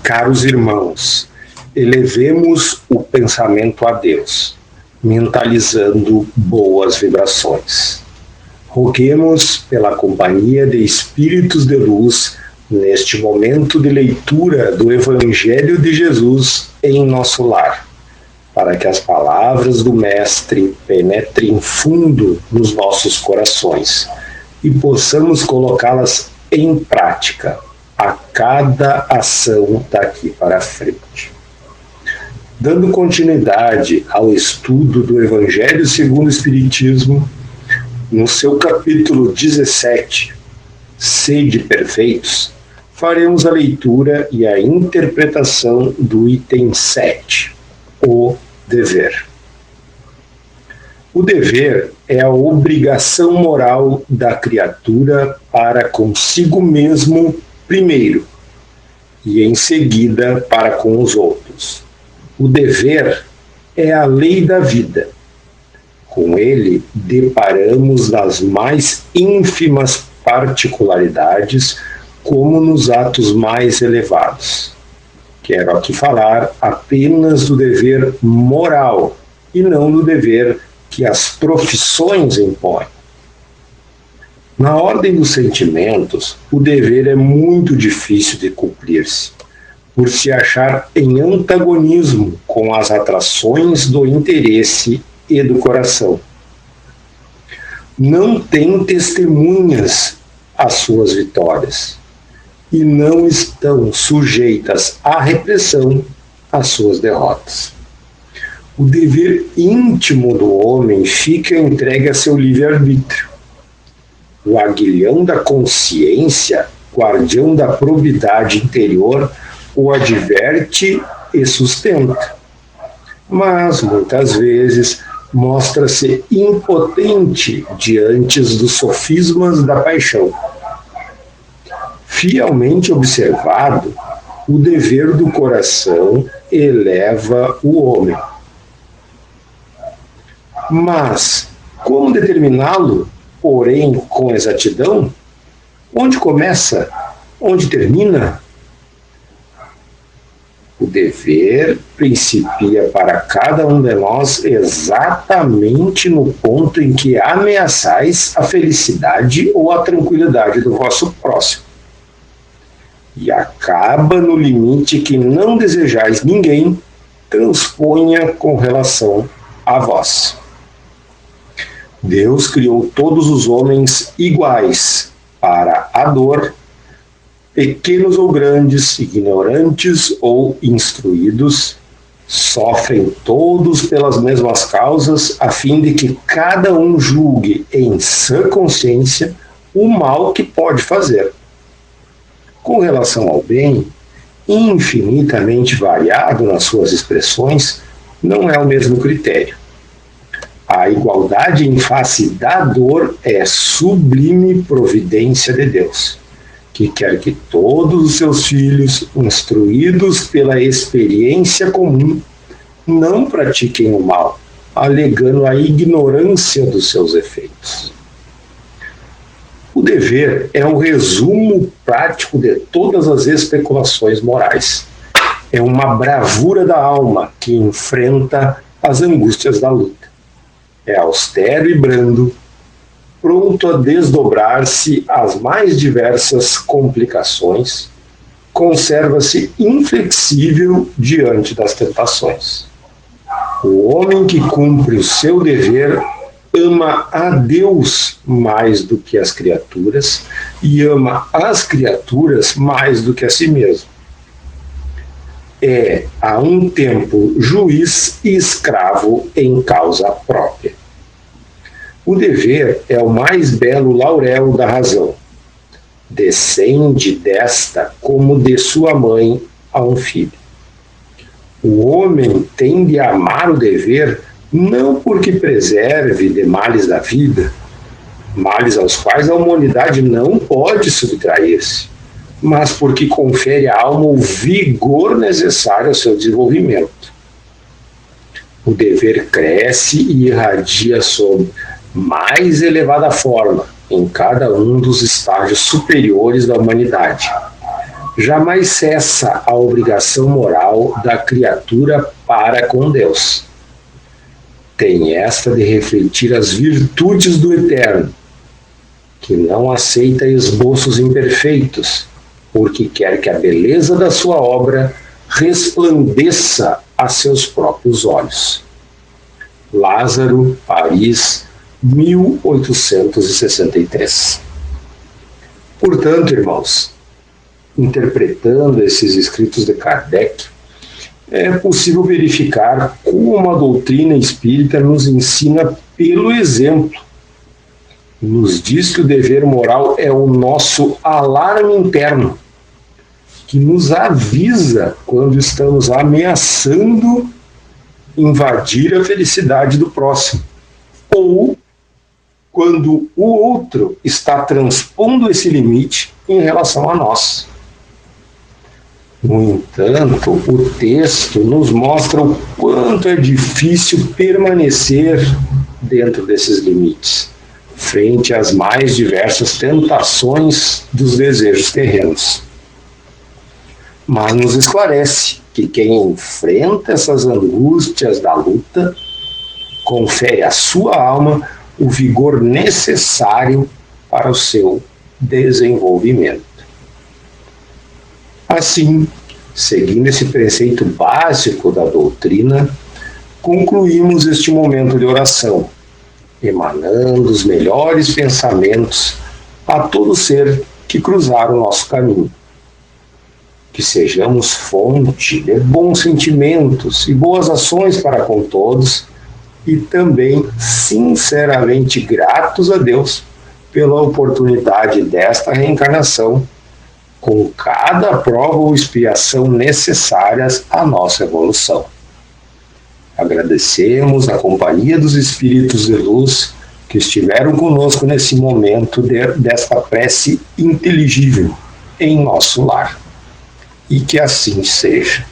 Caros irmãos, elevemos o pensamento a Deus, mentalizando boas vibrações. Roguemos pela companhia de espíritos de luz neste momento de leitura do Evangelho de Jesus em nosso lar, para que as palavras do Mestre penetrem fundo nos nossos corações e possamos colocá-las em prática a cada ação daqui para frente. Dando continuidade ao estudo do Evangelho segundo o Espiritismo, no seu capítulo 17, Sede Perfeitos, faremos a leitura e a interpretação do item 7, o dever. O dever é a obrigação moral da criatura para consigo mesmo primeiro e em seguida para com os outros. O dever é a lei da vida. Com ele deparamos nas mais ínfimas particularidades como nos atos mais elevados. Quero aqui falar apenas do dever moral e não do dever que as profissões impõem. Na ordem dos sentimentos, o dever é muito difícil de cumprir-se, por se achar em antagonismo com as atrações do interesse e do coração. Não tem testemunhas às suas vitórias e não estão sujeitas à repressão às suas derrotas. O dever íntimo do homem fica entregue a seu livre-arbítrio. O aguilhão da consciência, guardião da probidade interior, o adverte e sustenta. Mas, muitas vezes, mostra-se impotente diante dos sofismas da paixão. Fielmente observado, o dever do coração eleva o homem. Mas, como determiná-lo, porém com exatidão? Onde começa? Onde termina? O dever principia para cada um de nós exatamente no ponto em que ameaçais a felicidade ou a tranquilidade do vosso próximo. E acaba no limite que não desejais ninguém transponha com relação a vós. Deus criou todos os homens iguais para a dor, pequenos ou grandes, ignorantes ou instruídos, sofrem todos pelas mesmas causas, a fim de que cada um julgue em sã consciência o mal que pode fazer. Com relação ao bem, infinitamente variado nas suas expressões, não é o mesmo critério. A igualdade em face da dor é sublime providência de Deus, que quer que todos os seus filhos, instruídos pela experiência comum, não pratiquem o mal, alegando a ignorância dos seus efeitos. O dever é um resumo prático de todas as especulações morais. É uma bravura da alma que enfrenta as angústias da luta. É austero e brando, pronto a desdobrar-se às mais diversas complicações, conserva-se inflexível diante das tentações. O homem que cumpre o seu dever ama a Deus mais do que as criaturas e ama as criaturas mais do que a si mesmo. É, a um tempo, juiz e escravo em causa própria. O dever é o mais belo laurel da razão. Descende desta como de sua mãe a um filho. O homem tem de amar o dever não porque preserve de males da vida, males aos quais a humanidade não pode subtrair-se, mas porque confere à alma o vigor necessário ao seu desenvolvimento. O dever cresce e irradia sob mais elevada forma em cada um dos estágios superiores da humanidade, jamais cessa a obrigação moral da criatura para com Deus. Tem esta de refletir as virtudes do Eterno, que não aceita esboços imperfeitos, porque quer que a beleza da sua obra resplandeça a seus próprios olhos. Lázaro, Paris, 1863. Portanto, irmãos, interpretando esses escritos de Kardec, é possível verificar como a doutrina espírita nos ensina pelo exemplo. Nos diz que o dever moral é o nosso alarme interno, que nos avisa quando estamos ameaçando invadir a felicidade do próximo, ou quando o outro está transpondo esse limite em relação a nós. No entanto, o texto nos mostra o quanto é difícil permanecer dentro desses limites, frente às mais diversas tentações dos desejos terrenos. Mas nos esclarece que quem enfrenta essas angústias da luta confere à sua alma o vigor necessário para o seu desenvolvimento. Assim, seguindo esse preceito básico da doutrina, concluímos este momento de oração, emanando os melhores pensamentos a todo ser que cruzar o nosso caminho. Que sejamos fonte de bons sentimentos e boas ações para com todos, e também sinceramente gratos a Deus pela oportunidade desta reencarnação, com cada prova ou expiação necessárias à nossa evolução. Agradecemos a companhia dos Espíritos de Luz que estiveram conosco nesse momento desta prece inteligível em nosso lar. E que assim seja.